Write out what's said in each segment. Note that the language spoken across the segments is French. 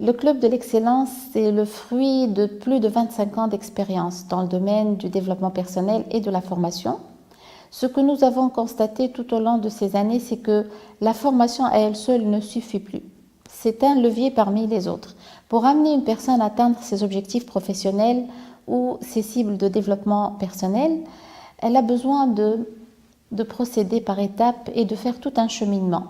Le Club de l'Excellence, c'est le fruit de plus de 25 ans d'expérience dans le domaine du développement personnel et de la formation. Ce que nous avons constaté tout au long de ces années, c'est que la formation à elle seule ne suffit plus. C'est un levier parmi les autres. Pour amener une personne à atteindre ses objectifs professionnels ou ses cibles de développement personnel, elle a besoin de procéder par étapes et de faire tout un cheminement.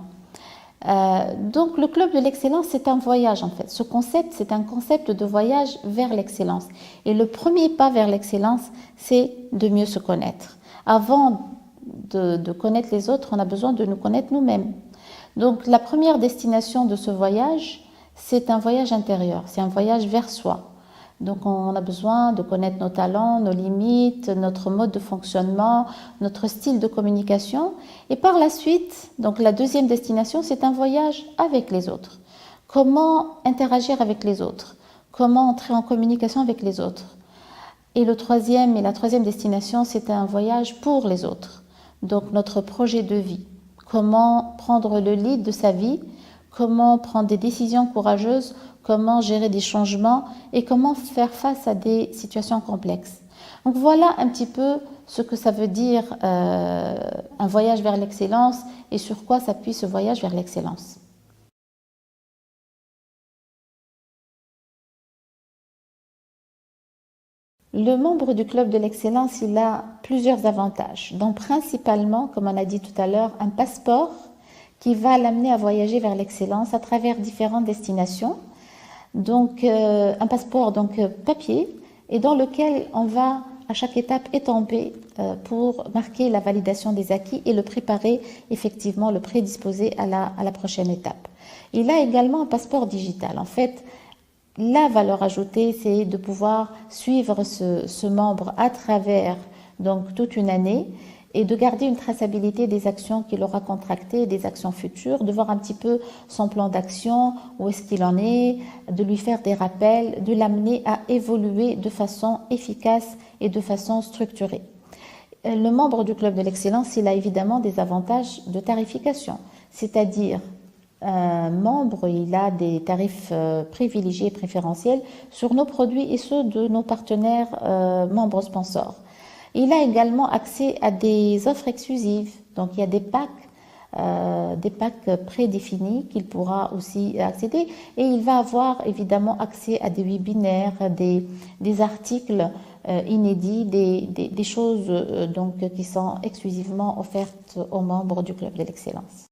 Donc le Club de l'Excellence, c'est un voyage en fait. Ce concept, c'est un concept de voyage vers l'excellence. Et le premier pas vers l'excellence, c'est de mieux se connaître. Avant de connaître les autres, on a besoin de nous connaître nous-mêmes. Donc la première destination de ce voyage, c'est un voyage intérieur, c'est un voyage vers soi. Donc on a besoin de connaître nos talents, nos limites, notre mode de fonctionnement, notre style de communication. Et par la suite, donc la deuxième destination, c'est un voyage avec les autres. Comment interagir avec les autres? Comment entrer en communication avec les autres? Et la troisième destination, c'est un voyage pour les autres. Donc notre projet de vie. Comment prendre le lead de sa vie? Comment prendre des décisions courageuses? Comment gérer des changements et comment faire face à des situations complexes. Donc voilà un petit peu ce que ça veut dire un voyage vers l'excellence et sur quoi s'appuie ce voyage vers l'excellence. Le membre du Club de l'Excellence, il a plusieurs avantages, dont principalement, comme on a dit tout à l'heure, un passeport qui va l'amener à voyager vers l'excellence à travers différentes destinations. Donc un passeport papier et dans lequel on va à chaque étape étamper pour marquer la validation des acquis et le préparer effectivement, le prédisposer à la prochaine étape. Il a également un passeport digital. En fait, la valeur ajoutée, c'est de pouvoir suivre ce membre à travers donc toute une année et de garder une traçabilité des actions qu'il aura contractées, des actions futures, de voir un petit peu son plan d'action, où est-ce qu'il en est, de lui faire des rappels, de l'amener à évoluer de façon efficace et de façon structurée. Le membre du Club de l'Excellence, il a évidemment des avantages de tarification, c'est-à-dire un membre, il a des tarifs privilégiés et préférentiels sur nos produits et ceux de nos partenaires membres sponsors. Il a également accès à des offres exclusives, donc il y a des packs prédéfinis qu'il pourra aussi accéder et il va avoir évidemment accès à des webinaires, des articles inédits, des choses donc qui sont exclusivement offertes aux membres du Club de l'Excellence.